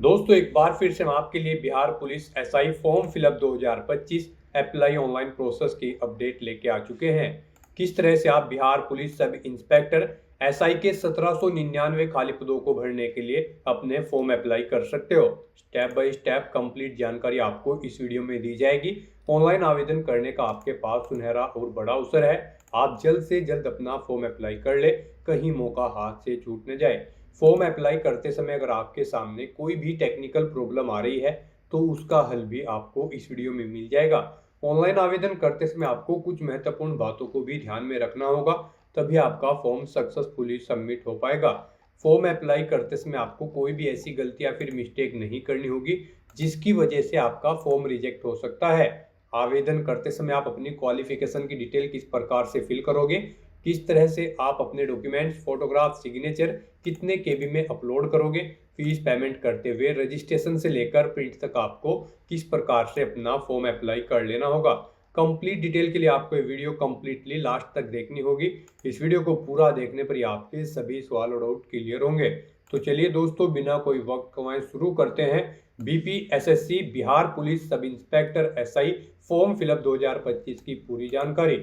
दोस्तों एक बार फिर से हम आपके लिए Bihar police SI form fill up 2025 apply online process की अपडेट लेके आ चुके हैं। किस तरह से आप Bihar police sub inspector SI के 1799 खाली पदों को भरने के लिए अपने फॉर्म अप्लाई कर सकते हो। स्टेप बाय स्टेप कंप्लीट जानकारी आपको इस वीडियो में दी जाएगी। ऑनलाइन आवेदन करने का आपके पास सुनहरा और बड़ा अवसर है। आप जल्द से जल्द अपना फॉर्म अप्लाई कर ले, कहीं मौका हाथ से छूट न जाए। फॉर्म अप्लाई करते समय अगर आपके सामने कोई भी टेक्निकल प्रॉब्लम आ रही है तो उसका हल भी आपको इस वीडियो में मिल जाएगा। ऑनलाइन आवेदन करते समय आपको कुछ महत्वपूर्ण बातों को भी ध्यान में रखना होगा, तभी आपका फॉर्म सक्सेसफुली सबमिट हो पाएगा। फॉर्म अप्लाई करते समय आपको कोई भी ऐसी गलती या फिर मिस्टेक नहीं करनी होगी जिसकी वजह से आपका फॉर्म रिजेक्ट हो सकता है। आवेदन करते समय आप अपनी क्वालिफिकेशन की डिटेल किस प्रकार से फिल करोगे, किस तरह से आप अपने डॉक्यूमेंट्स, फोटोग्राफ, सिग्नेचर कितने केबी में अपलोड करोगे, फीस पेमेंट करते हुए रजिस्ट्रेशन से लेकर प्रिंट तक आपको किस प्रकार से अपना फॉर्म अप्लाई कर लेना होगा। कंप्लीट डिटेल के लिए आपको ये वीडियो कंप्लीटली लास्ट तक देखनी होगी। इस वीडियो को पूरा देखने पर ही आपके सभी सवाल और डाउट क्लियर होंगे। तो चलिए दोस्तों, बिना कोई वक्त गंवाए शुरू करते हैं BPSSC Bihar police sub inspector SI form fill up 2025 की पूरी जानकारी।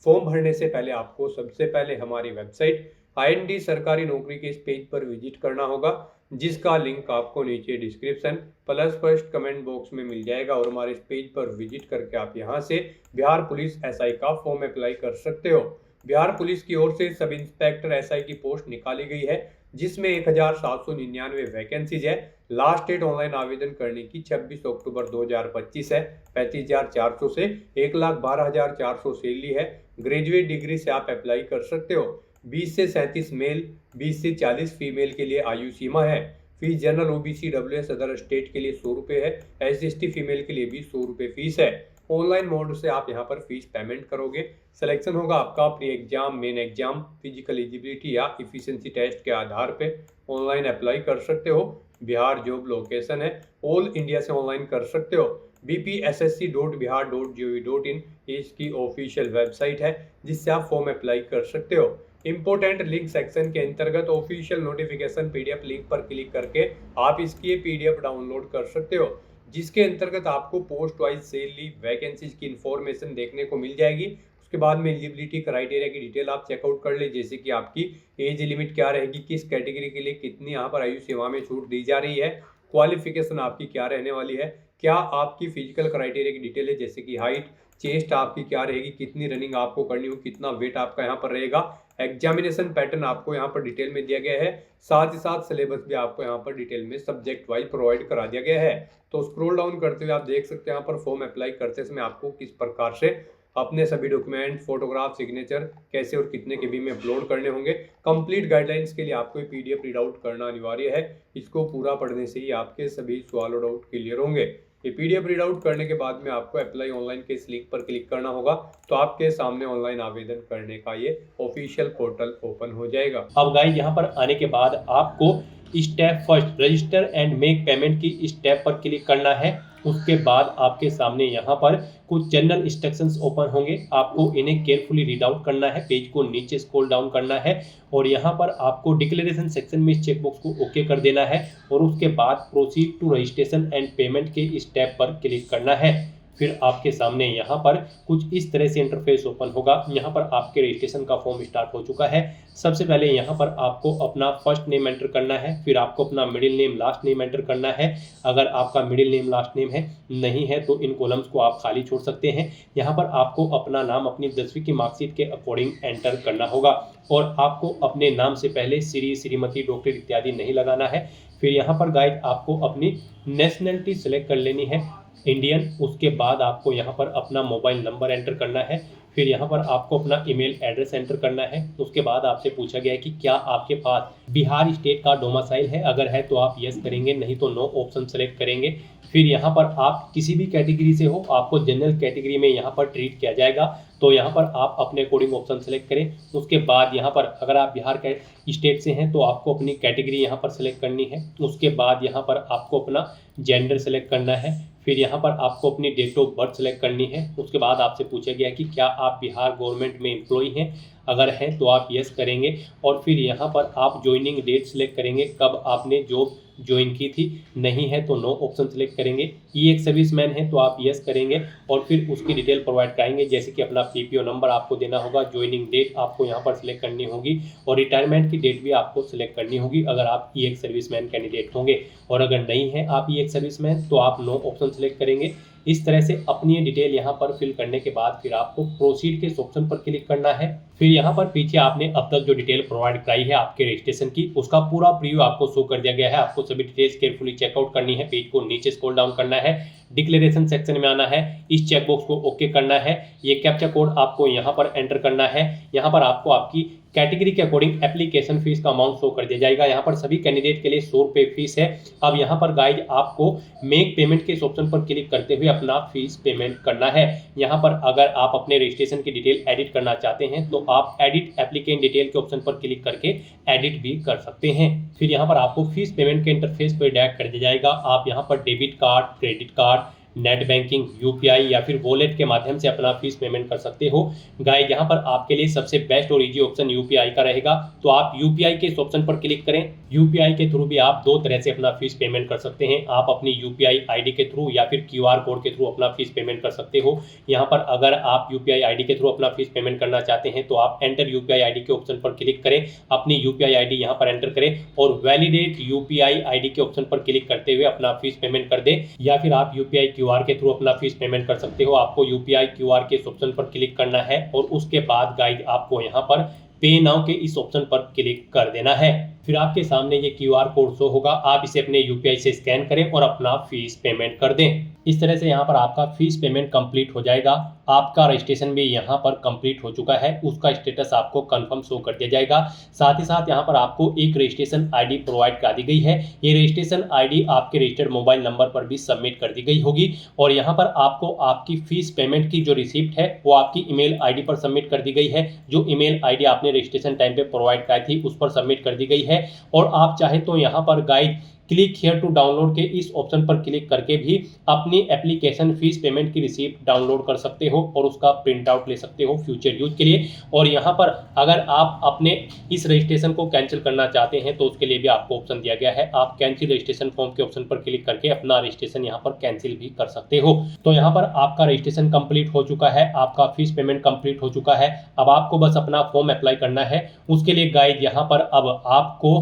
फॉर्म भरने से पहले आपको सबसे पहले हमारी वेबसाइट आईएनडी सरकारी नौकरी के इस पेज पर विजिट करना होगा, जिसका लिंक आपको नीचे description plus first comment box में मिल जाएगा। और हमारे इस पेज पर विजिट करके आप यहां से बिहार पुलिस एसआई का फॉर्म अप्लाई कर सकते हो। बिहार पुलिस की ओर से सब इंस्पेक्टर एसआई की पोस्ट निकाली गई है, जिसमें 1799 वैकेंसीज है। लास्ट डेट ऑनलाइन आवेदन करने की 26 अक्टूबर 2025 है। 35,400 से 1,12,400 सैलरी है। ग्रेजुएट डिग्री से आप अप्लाई कर सकते हो। 20 से 37 मेल, 20 से 40 फीमेल के लिए आयु सीमा है। Fees general OBC WS other state के लिए 100 रुपये है। SC/ST फीमेल के लिए भी 100 रुपये फीस है। ऑनलाइन मोड से आप यहां पर फीस पेमेंट करोगे। सिलेक्शन होगा आपका pre exam, main exam, physical eligibility या इफिशिएंसी टेस्ट के आधार पे। ऑनलाइन अप्लाई कर सकते हो। बिहार जॉब लोकेशन है, ऑल इंडिया से ऑनलाइन कर सकते हो। bpssc.bihar.gov.in इसकी ऑफिशियल वेबसाइट है, जिससे आप फॉर्म अप्लाई कर सकते हो। इंपोर्टेंट लिंक सेक्शन के अंतर्गत ऑफिशियल नोटिफिकेशन पीडीएफ लिंक पर क्लिक करके आप इसकी पीडीएफ डाउनलोड कर सकते हो, जिसके अंतर्गत आपको पोस्ट वाइज सैलरी, वैकेंसीज की इंफॉर्मेशन देखने को मिल जाएगी। उसके बाद में एलिजिबिलिटी क्राइटेरिया की डिटेल आप चेकआउट कर ले, जैसे कि आपकी एज लिमिट क्या रहेगी, किस कैटेगरी के लिए कितनी यहाँ पर आयु सीमा में छूट दी जा रही है, क्वालिफिकेशन आपकी क्या रहने वाली है, क्या आपकी फिजिकल क्राइटेरिया की डिटेल है, जैसे कि हाइट, चेस्ट आपकी क्या रहेगी, कितनी रनिंग आपको करनी हो, कितना वेट आपका यहाँ पर रहेगा। एग्जामिनेशन पैटर्न आपको यहाँ पर डिटेल में दिया गया है। साथ ही साथ सिलेबस भी आपको यहाँ पर डिटेल में सब्जेक्ट वाइज प्रोवाइड करा दिया गया है। तो स्क्रॉल डाउन करते हुए आप देख सकते हैं यहाँ पर फॉर्म अप्लाई करते समय आपको किस प्रकार से अपने सभी डॉक्यूमेंट, फोटोग्राफ, सिग्नेचर कैसे और कितने केबी में अपलोड करने होंगे। कंप्लीट गाइडलाइंस के लिए आपको ये पीडीएफ रीड आउट करना अनिवार्य है। इसको पूरा पढ़ने से ही आपके सभी सवाल और डाउट क्लियर होंगे। ये पीडीएफ रीड आउट करने के बाद में आपको अप्लाई ऑनलाइन के इस लिंक पर क्लिक करना होगा, तो आपके सामने ऑनलाइन आवेदन करने का ये ऑफिशियल पोर्टल ओपन हो जाएगा। अब गाइस यहाँ पर आने के बाद आपको step first resistor and make payment की स्टेप पर क्लिक करना है। उसके बाद आपके सामने यहाँ पर कुछ जनरल इंस्ट्रक्शंस ओपन होंगे। आपको इन्हें केयरफुली रीड आउट करना है, पेज को नीचे स्क्रॉल डाउन करना है और यहाँ पर आपको डिक्लेरेशन सेक्शन में इस चेकबॉक्स को ओके कर देना है और उसके बाद proceed to registration and payment के स्टेप पर क्लिक करना है। फिर आपके सामने यहाँ पर कुछ इस तरह से इंटरफेस ओपन होगा। यहाँ पर आपके रजिस्ट्रेशन का फॉर्म स्टार्ट हो चुका है। सबसे पहले यहाँ पर आपको अपना फर्स्ट नेम एंटर करना है, फिर आपको अपना middle name, last name enter करना है। अगर आपका मिडिल नेम, लास्ट नेम है नहीं है तो इन कॉलम्स को आप खाली छोड़ सकते हैं। यहाँ पर आपको अपना नाम अपनी 10वीं की मार्कशीट के अकॉर्डिंग एंटर करना होगा और आपको अपने नाम से पहले श्री, श्रीमती, डॉक्टर इत्यादि नहीं लगाना है। फिर यहाँ पर गाइड आपको अपनी नेशनैलिटी सेलेक्ट कर लेनी है, इंडियन। उसके बाद आपको यहाँ पर अपना मोबाइल नंबर एंटर करना है। फिर यहाँ पर आपको अपना ईमेल एड्रेस एंटर करना है। उसके बाद आपसे पूछा गया है कि क्या आपके पास बिहार स्टेट का डोमिसाइल है। अगर है तो आप यस करेंगे, नहीं तो नो ऑप्शन सेलेक्ट करेंगे। फिर यहाँ पर आप किसी भी कैटेगरी से हो, आपको जनरल कैटेगरी में यहाँ पर ट्रीट किया जाएगा, तो यहाँ पर आप अपने अकॉर्डिंग ऑप्शन सेलेक्ट करें। उसके बाद यहाँ पर अगर आप बिहार के स्टेट से हैं तो आपको अपनी कैटेगरी यहाँ पर सेलेक्ट करनी है। उसके बाद यहाँ पर आपको अपना जेंडर सेलेक्ट करना है। फिर यहाँ पर आपको अपनी डेट ऑफ बर्थ सेलेक्ट करनी है। उसके बाद आपसे पूछा गया कि क्या आप बिहार गवर्नमेंट में एम्प्लॉय हैं। अगर हैं तो आप यस करेंगे और फिर यहाँ पर आप ज्वाइनिंग डेट सेलेक्ट करेंगे, कब आपने जॉब ज्वाइन की थी, नहीं है तो नो ऑप्शन सेलेक्ट करेंगे। ई एक सर्विसमैन है तो आप यस करेंगे और फिर उसकी डिटेल प्रोवाइड कराएंगे, जैसे कि अपना पीपीओ नंबर आपको देना होगा, ज्वाइनिंग डेट आपको यहाँ पर सिलेक्ट करनी होगी और रिटायरमेंट की डेट भी आपको सिलेक्ट करनी होगी अगर आप ई एक सर्विसमैन कैंडिडेट होंगे। और अगर नहीं है आप ई एक सर्विसमैन तो आप नो ऑप्शन सेलेक्ट करेंगे। इस तरह से अपनी डिटेल यहाँ पर फिल करने के बाद फिर आपको प्रोसीड के ऑप्शन पर क्लिक करना है। फिर यहाँ पर पीछे आपने अब तक जो डिटेल प्रोवाइड कराई है आपके रजिस्ट्रेशन की, उसका पूरा प्रीव्यू आपको शो कर दिया गया है। आपको सभी डिटेल्स केयरफुली चेकआउट करनी है, पेज को नीचे स्क्रॉल डाउन करना है, डिक्लेरेशन सेक्शन में आना है, इस चेकबॉक्स को ओके करना है, ये कैप्चा कोड आपको यहाँ पर एंटर करना है। यहाँ पर आपको आपकी कैटेगरी के अकॉर्डिंग एप्लीकेशन फीस का अमाउंट शो कर दिया जाएगा। यहाँ पर सभी कैंडिडेट के लिए 100 रुपये फीस है। अब यहाँ पर गाइज आपको मेक पेमेंट के इस ऑप्शन पर क्लिक करते हुए अपना फीस पेमेंट करना है। यहाँ पर अगर आप अपने रजिस्ट्रेशन की डिटेल एडिट करना चाहते हैं तो आप एडिट एप्लीकेंट डिटेल के ऑप्शन पर क्लिक करके एडिट भी कर सकते हैं। फिर यहाँ पर आपको फीस पेमेंट के इंटरफेस पर डायरेक्ट कर दिया जाएगा। आप यहाँ पर debit card, credit card, net banking, UPI या फिर वॉलेट के माध्यम से अपना फीस पेमेंट कर सकते हो। गाइस यहाँ पर आपके लिए सबसे बेस्ट और इजी ऑप्शन यूपीआई का रहेगा, तो आप यूपीआई के इस ऑप्शन पर क्लिक करें। यूपीआई के थ्रू भी आप दो तरह से अपना फीस पेमेंट कर सकते हैं। आप अपनी यूपीआई आईडी के थ्रू या फिर क्यूआर कोड के थ्रू अपना फीस पेमेंट कर सकते हो। यहाँ पर अगर आप यूपीआई आईडी के थ्रू अपना फीस पेमेंट करना चाहते हैं तो आप एंटर यूपीआई आईडी के ऑप्शन पर क्लिक करें, अपनी यूपीआई आईडी यहाँ पर एंटर करें और वैलिडेट यूपीआई आईडी के ऑप्शन पर क्लिक करते हुए अपना फीस पेमेंट कर दें। या फिर आप यूपीआई क्यूआर के थ्रू अपना फीस पेमेंट कर सकते हो। आपको यूपीआई क्यूआर के इस ऑप्शन पर क्लिक करना है और उसके बाद गाइड आपको यहाँ पर पे नाउ के इस ऑप्शन पर क्लिक कर देना है। फिर आपके सामने ये क्यूआर कोड शो होगा, आप इसे अपने यूपीआई से स्कैन करें और अपना फीस पेमेंट कर दें। इस तरह से यहाँ पर आपका फीस पेमेंट कंप्लीट हो जाएगा। आपका रजिस्ट्रेशन भी यहाँ पर कंप्लीट हो चुका है, उसका स्टेटस आपको कंफर्म शो कर दिया जाएगा। साथ ही साथ यहाँ पर आपको एक रजिस्ट्रेशन आईडी प्रोवाइड करा दी गई है। ये रजिस्ट्रेशन आईडी आपके रजिस्टर्ड मोबाइल नंबर पर भी सबमिट कर दी गई होगी और यहाँ पर आपको आपकी फीस पेमेंट की जो रिसिप्ट है वो आपकी ईमेल आईडी पर सबमिट कर दी गई है। जो ईमेल आईडी आपने रजिस्ट्रेशन टाइम पे प्रोवाइड कराई थी उस पर सबमिट कर दी गई है। और आप चाहे तो यहाँ पर guide click here to download के इस ऑप्शन पर क्लिक करके भी अपनी एप्लीकेशन फीस पेमेंट की रिसीप्ट डाउनलोड कर सकते हो और उसका प्रिंट आउट ले सकते हो फ्यूचर यूज के लिए। और यहाँ पर अगर आप अपने इस रजिस्ट्रेशन को कैंसिल करना चाहते हैं तो उसके लिए भी आपको ऑप्शन दिया गया है। आप कैंसिल रजिस्ट्रेशन फॉर्म के ऑप्शन पर क्लिक करके अपना रजिस्ट्रेशन यहाँ पर कैंसिल भी कर सकते हो। तो यहाँ पर आपका रजिस्ट्रेशन कंप्लीट हो चुका है, आपका फीस पेमेंट कंप्लीट हो चुका है। अब आपको बस अपना फॉर्म अप्लाई करना है। उसके लिए गाइड यहाँ पर अब आपको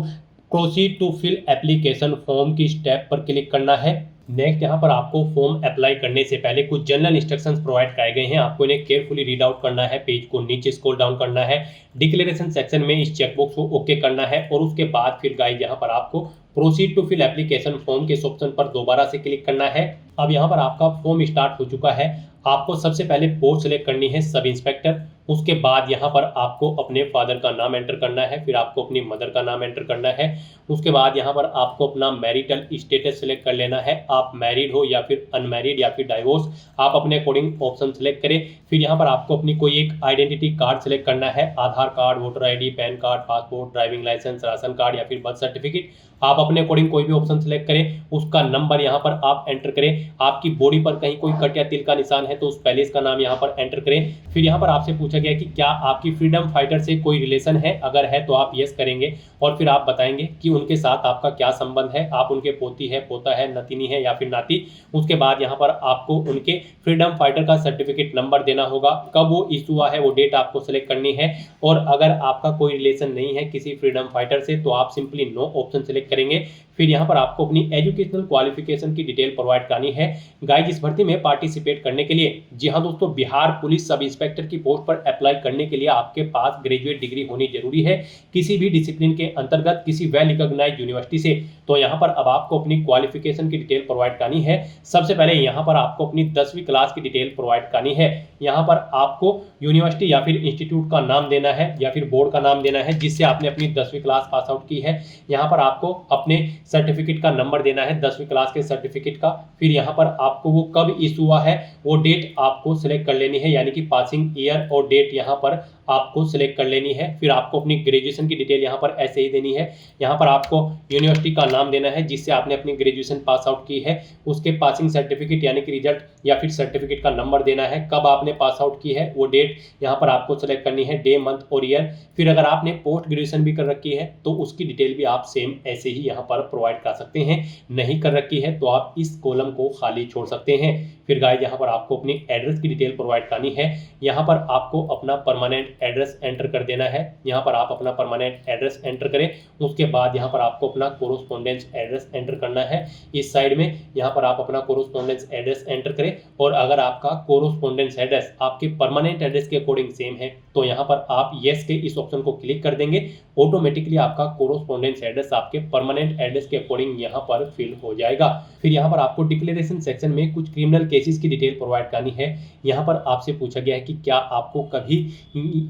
proceed to fill application form की स्टेप पर क्लिक करना है। नेक्स्ट यहाँ पर आपको फॉर्म अप्लाई करने से पहले कुछ जनरल इंस्ट्रक्शंस प्रोवाइड कराए गए हैं, आपको इन्हें केयरफुली रीड आउट करना है। पेज को नीचे स्क्रॉल डाउन करना है, डिक्लेरेशन सेक्शन में इस चेकबॉक्स को ओके करना है और उसके बाद फिर गाइड यहाँ पर आपको proceed to fill application form के ऑप्शन पर दोबारा से क्लिक करना है। अब यहाँ पर आपका फॉर्म स्टार्ट हो चुका है। आपको सबसे पहले पोस्ट सेलेक्ट करनी है सब इंस्पेक्टर। उसके बाद यहाँ पर आपको अपने फादर का नाम एंटर करना है, फिर आपको अपनी मदर का नाम एंटर करना है। उसके बाद यहाँ पर आपको अपना मैरिटल स्टेटस सेलेक्ट कर लेना है, आप मैरिड हो या फिर अनमैरिड या फिर डाइवोर्स, आप अपने अकॉर्डिंग ऑप्शन सेलेक्ट करें। फिर यहाँ पर आपको अपनी कोई एक आइडेंटिटी कार्ड सेलेक्ट करना है, Aadhaar card, voter ID, PAN card, passport, driving licence, ration card या फिर बर्थ सर्टिफिकेट। आप अपने अकॉर्डिंग कोई भी ऑप्शन सेलेक्ट करें, उसका नंबर यहाँ पर आप एंटर करें। आपकी बॉडी पर कहीं कोई कट या तिल का निशान है तो उस पैलेस का नाम यहाँ पर एंटर करें। फिर यहाँ पर आपसे पूछा गया कि क्या आपकी फ्रीडम फाइटर से कोई रिलेशन है, अगर है तो आप यस करेंगे और फिर आप बताएंगे कि उनके साथ आपका क्या संबंध है, आप उनके पोती है, पोता है, नतिनी है या फिर नाती। उसके बाद यहाँ पर आपको उनके फ्रीडम फाइटर का सर्टिफिकेट नंबर देना होगा, कब वो इशू हुआ है वो डेट आपको सेलेक्ट करनी है। और अगर आपका कोई रिलेशन नहीं है किसी फ्रीडम फाइटर से तो आप सिंपली नो ऑप्शन सेलेक्ट करेंगे। फिर यहाँ पर आपको अपनी एजुकेशनल क्वालिफिकेशन की डिटेल प्रोवाइड करनी है। गाइस इस भर्ती में पार्टिसिपेट करने के लिए, जी हाँ दोस्तों, बिहार पुलिस सब इंस्पेक्टर की पोस्ट पर अप्लाई करने के लिए आपके पास ग्रेजुएट डिग्री होनी जरूरी है किसी भी डिसिप्लिन के अंतर्गत किसी वेल रिकॉग्नाइज्ड यूनिवर्सिटी से। तो यहाँ पर अब आपको अपनी क्वालिफिकेशन की डिटेल प्रोवाइड करनी है। सबसे पहले यहाँ पर आपको अपनी 10वीं क्लास की डिटेल प्रोवाइड करनी है। यहाँ पर आपको यूनिवर्सिटी या फिर इंस्टीट्यूट का नाम देना है या फिर बोर्ड का नाम देना है जिससे आपने अपनी 10वीं क्लास पास आउट की है। यहाँ पर आपको अपने सर्टिफिकेट का नंबर देना है 10वीं क्लास के सर्टिफिकेट का। फिर यहाँ पर आपको वो कब इशू हुआ है वो डेट आपको सिलेक्ट कर लेनी है, यानी कि पासिंग ईयर और डेट यहाँ पर आपको सिलेक्ट कर लेनी है। फिर आपको अपनी ग्रेजुएशन की डिटेल यहाँ पर ऐसे ही देनी है। यहाँ पर आपको यूनिवर्सिटी का नाम देना है जिससे आपने अपनी ग्रेजुएशन पास आउट की है, उसके पासिंग सर्टिफिकेट यानी कि रिजल्ट या फिर सर्टिफिकेट का नंबर देना है, कब आपने पास आउट की है वो डेट यहाँ पर आपको सेलेक्ट करनी है, डे मंथ और ईयर। फिर अगर आपने पोस्ट ग्रेजुएशन भी कर रखी है तो उसकी डिटेल भी आप सेम ऐसे ही यहाँ पर प्रोवाइड कर सकते हैं। नहीं कर रखी है तो आप इस कॉलम को खाली छोड़ सकते हैं। फिर गाइस यहाँ पर आपको अपनी एड्रेस की डिटेल प्रोवाइड करनी है। यहाँ पर आपको अपना परमानेंट एड्रेस एंटर कर देना है। यहाँ पर आप अपना परमानेंट एड्रेस एंटर करें, उसके बाद यहाँ पर आपको अपना कोरोस्पोंडेंस एड्रेस एंटर करना है। इस साइड में यहाँ पर आप अपना कोरोस्पोंडेंस एड्रेस एंटर करें, और अगर आपका कोरोस्पोंडेंस एड्रेस आपके परमानेंट एड्रेस के अकॉर्डिंग सेम है तो यहाँ पर आप येस के इस ऑप्शन को क्लिक कर देंगे। ऑटोमेटिकली आपका कोरोस्पोंडेंस एड्रेस आपके परमानेंट एड्रेस के अकॉर्डिंग यहाँ पर फिल हो जाएगा। फिर यहाँ पर आपको डिक्लेरेशन सेक्शन में कुछ क्रिमिनल केसेस की डिटेल प्रोवाइड करनी है। यहाँ पर आपसे पूछा गया है कि क्या आपको कभी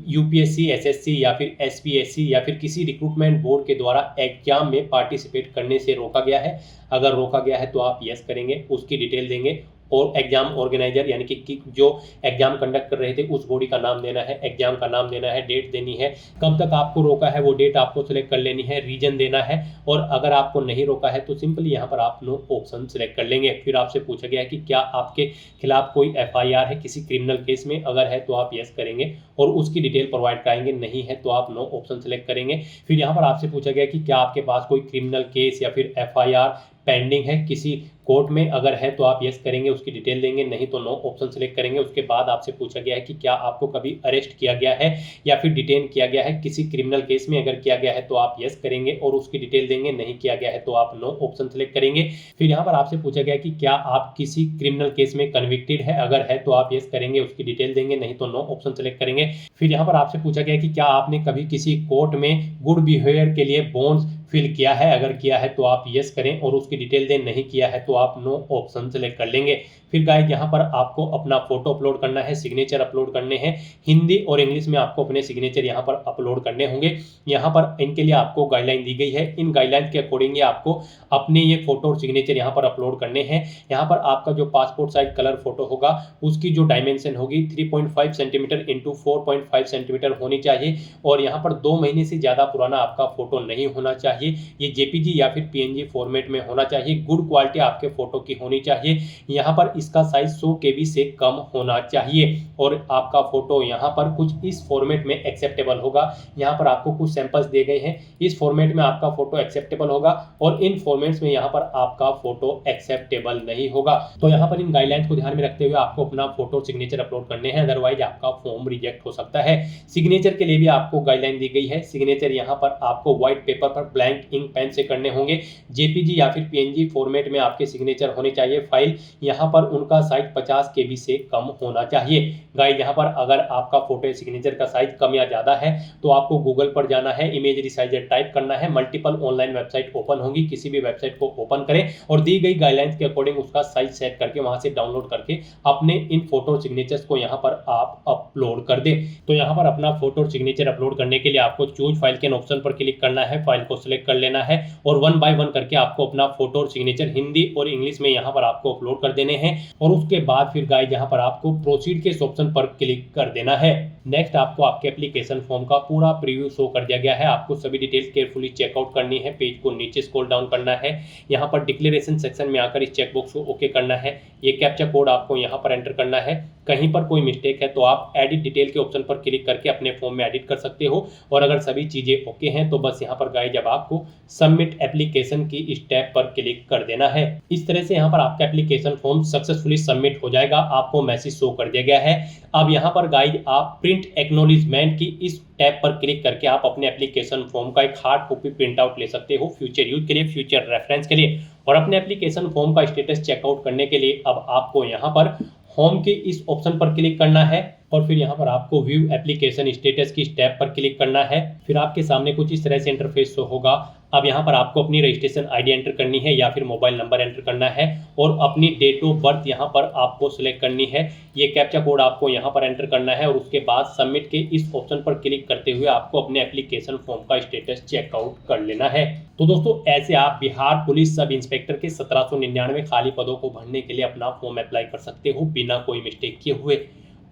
यूपीएससी, एसएससी या फिर एसपीएससी या फिर किसी रिक्रूटमेंट बोर्ड के द्वारा एग्जाम में पार्टिसिपेट करने से रोका गया है। अगर रोका गया है तो आप यस करेंगे, उसकी डिटेल देंगे, और एग्जाम ऑर्गेनाइजर यानी कि जो एग्जाम कंडक्ट कर रहे थे उस बॉडी का नाम देना है, एग्जाम का नाम देना है, डेट देनी है, कब तक आपको रोका है वो डेट आपको सिलेक्ट कर लेनी है, रीजन देना है। और अगर आपको नहीं रोका है तो सिंपली यहाँ पर आप नो ऑप्शन सिलेक्ट कर लेंगे। फिर आपसे पूछा गया है कि क्या आपके खिलाफ कोई एफआईआर है किसी क्रिमिनल केस में, अगर है तो आप यस करेंगे और उसकी डिटेल प्रोवाइड कराएंगे, नहीं है तो आप नो ऑप्शन सिलेक्ट करेंगे। फिर यहाँ पर आपसे पूछा गया कि क्या आपके पास कोई क्रिमिनल केस या फिर एफआईआर पेंडिंग है किसी कोर्ट में, अगर है तो आप यस करेंगे, उसकी डिटेल देंगे, नहीं तो नो ऑप्शन सिलेक्ट करेंगे। उसके बाद आपसे पूछा गया है कि क्या आपको कभी अरेस्ट किया गया है या फिर डिटेन किया गया है किसी क्रिमिनल केस में, अगर किया गया है तो आप यस करेंगे और उसकी डिटेल देंगे, नहीं किया गया है तो आप नो ऑप्शन सिलेक्ट करेंगे। फिर यहाँ पर आपसे पूछा गया कि क्या आप किसी क्रिमिनल केस में कन्विक्टेड है, अगर है तो आप यस करेंगे, उसकी डिटेल देंगे, नहीं तो नो ऑप्शन सिलेक्ट करेंगे। फिर यहाँ पर आपसे पूछा गया कि क्या आपने कभी किसी कोर्ट में गुड बिहेवियर के लिए बॉन्ड्स फिल किया है, अगर किया है तो आप यस करें और उसकी डिटेल दें, नहीं किया है तो आप नो ऑप्शन सेलेक्ट कर लेंगे। फिर गाइस यहाँ पर आपको अपना फोटो अपलोड करना है, सिग्नेचर अपलोड करने हैं, हिंदी और इंग्लिश में आपको अपने सिग्नेचर यहाँ पर अपलोड करने होंगे। यहाँ पर इनके लिए आपको गाइडलाइन दी गई है, इन गाइडलाइन के अकॉर्डिंग आपको अपने ये फोटो और सिग्नेचर यहाँ पर अपलोड करने हैं। यहाँ पर आपका जो पासपोर्ट साइज कलर फोटो होगा उसकी जो डायमेंशन होगी 3.5 सेंटीमीटर इंटू 4.5 सेंटीमीटर होनी चाहिए, और यहाँ पर 2 महीने से ज़्यादा पुराना आपका फोटो नहीं होना चाहिए। ये जेपीजी या फिर पीएनजी फॉर्मेट में होना चाहिए, गुड क्वालिटी आपके फोटो की होनी चाहिए। यहाँ पर इसका साइज 100 KB से कम होना चाहिए, और आपका फोटो यहाँ पर कुछ इस फॉर्मेट में एक्सेप्टेबल होगा। यहाँ पर आपको कुछ सैंपल्स दिए गए हैं, इस फॉर्मेट में आपका फोटो एक्सेप्टेबल होगा और इन फॉर्मेट्स में यहाँ पर आपका फोटो एक्सेप्टेबल नहीं होगा। तो यहाँ पर इन गाइडलाइंस को ध्यान में रखते हुए आपको अपना फोटो सिग्नेचर अपलोड करने हैं, अदरवाइज आपका फॉर्म रिजेक्ट हो सकता है। सिग्नेचर के लिए भी आपको गाइडलाइन दी गई है, सिग्नेचर यहाँ पर आपको व्हाइट पेपर पर ब्लैंक इंक पेन से करने होंगे। जेपीजी या फिर पीएनजी फॉर्मेट में आपके सिग्नेचर होने चाहिए। फाइल यहाँ पर उनका साइज 50 KB से कम होना चाहिए। गाइस यहाँ पर अगर आपका फोटो सिग्नेचर का साइज कम या ज्यादा है तो आपको गूगल पर जाना है, इमेज रिसाइजर टाइप करना है, मल्टीपल ऑनलाइन वेबसाइट ओपन होगी, किसी भी वेबसाइट को ओपन करें और दी गई गाइडलाइंस के अकॉर्डिंग उसका साइज सेट करके वहां से डाउनलोड करके अपने इन फोटो सिग्नेचर्स को यहाँ पर आप अपलोड कर दे। तो यहाँ पर अपना फोटो सिग्नेचर अपलोड करने के लिए आपको चूज फाइल के ऑप्शन पर क्लिक करना है, फाइल को सिलेक्ट कर लेना है और 1 बाय 1 करके आपको अपना फोटो और सिग्नेचर हिंदी और इंग्लिश में यहाँ पर आपको अपलोड कर देने हैं। और उसके बाद फिर गाइस यहाँ पर आपको प्रोसीड के ऑप्शन पर क्लिक कर देना है। नेक्स्ट आपको आपके एप्लीकेशन फॉर्म का पूरा प्रीव्यू शो कर दिया गया है, आपको सभी डिटेल्स केयरफुली चेकआउट करनी है, पेज को नीचे स्क्रॉल डाउन करना है, यहाँ पर डिक्लेरेशन सेक्शन में आकर इस चेकबॉक्स को ओके करना है, ये कैप्चा कोड आपको यहाँ पर एंटर करना है। कहीं पर कोई मिस्टेक है तो आप एडिट डिटेल के ऑप्शन पर क्लिक करके अपने फॉर्म में एडिट कर सकते हो, और अगर सभी चीजें ओके हैं तो बस यहाँ पर गाइस जब आपको सबमिट एप्लीकेशन की स्टेप पर क्लिक कर देना है। इस तरह से यहाँ पर आपका एप्लीकेशन फॉर्म सक्सेसफुली सबमिट हो जाएगा, आपको मैसेज शो कर दिया गया है। अब यहाँ पर गाइस आप प्रिंट एक्नॉलेजमेंट की इस टैब पर क्लिक करके आप अपने एप्लीकेशन फॉर्म का एक हार्ड कॉपी प्रिंट आउट ले सकते हो फ्यूचर यूज के लिए, फ्यूचर रेफरेंस के लिए। और अपने एप्लीकेशन फॉर्म का स्टेटस चेकआउट करने के लिए अब आपको यहाँ पर होम के इस ऑप्शन पर क्लिक करना है और फिर यहाँ पर आपको व्यू एप्लीकेशन स्टेटस की स्टेप पर क्लिक करना है। फिर आपके सामने कुछ इस तरह से इंटरफेस शो होगा। अब यहाँ पर आपको अपनी रजिस्ट्रेशन आईडी एंटर करनी है या फिर मोबाइल नंबर एंटर करना है और अपनी डेट ऑफ बर्थ यहाँ पर आपको सिलेक्ट करनी है। ये कैप्चा कोड आपको यहाँ पर एंटर करना है और उसके बाद सबमिट के इस ऑप्शन पर क्लिक करते हुए आपको अपने एप्लीकेशन फॉर्म का स्टेटस चेकआउट कर लेना है। तो दोस्तों ऐसे आप बिहार पुलिस सब इंस्पेक्टर के 1799 खाली पदों को भरने के लिए अपना फॉर्म अप्लाई कर सकते हो बिना कोई मिस्टेक किए हुए।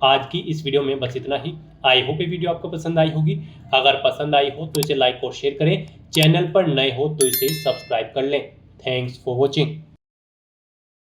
आज की इस वीडियो में बस इतना ही। आई होप ये वीडियो आपको पसंद आई होगी। अगर पसंद आई हो तो इसे लाइक और शेयर करें। चैनल पर नए हो तो इसे सब्सक्राइब कर लें। Thanks for watching.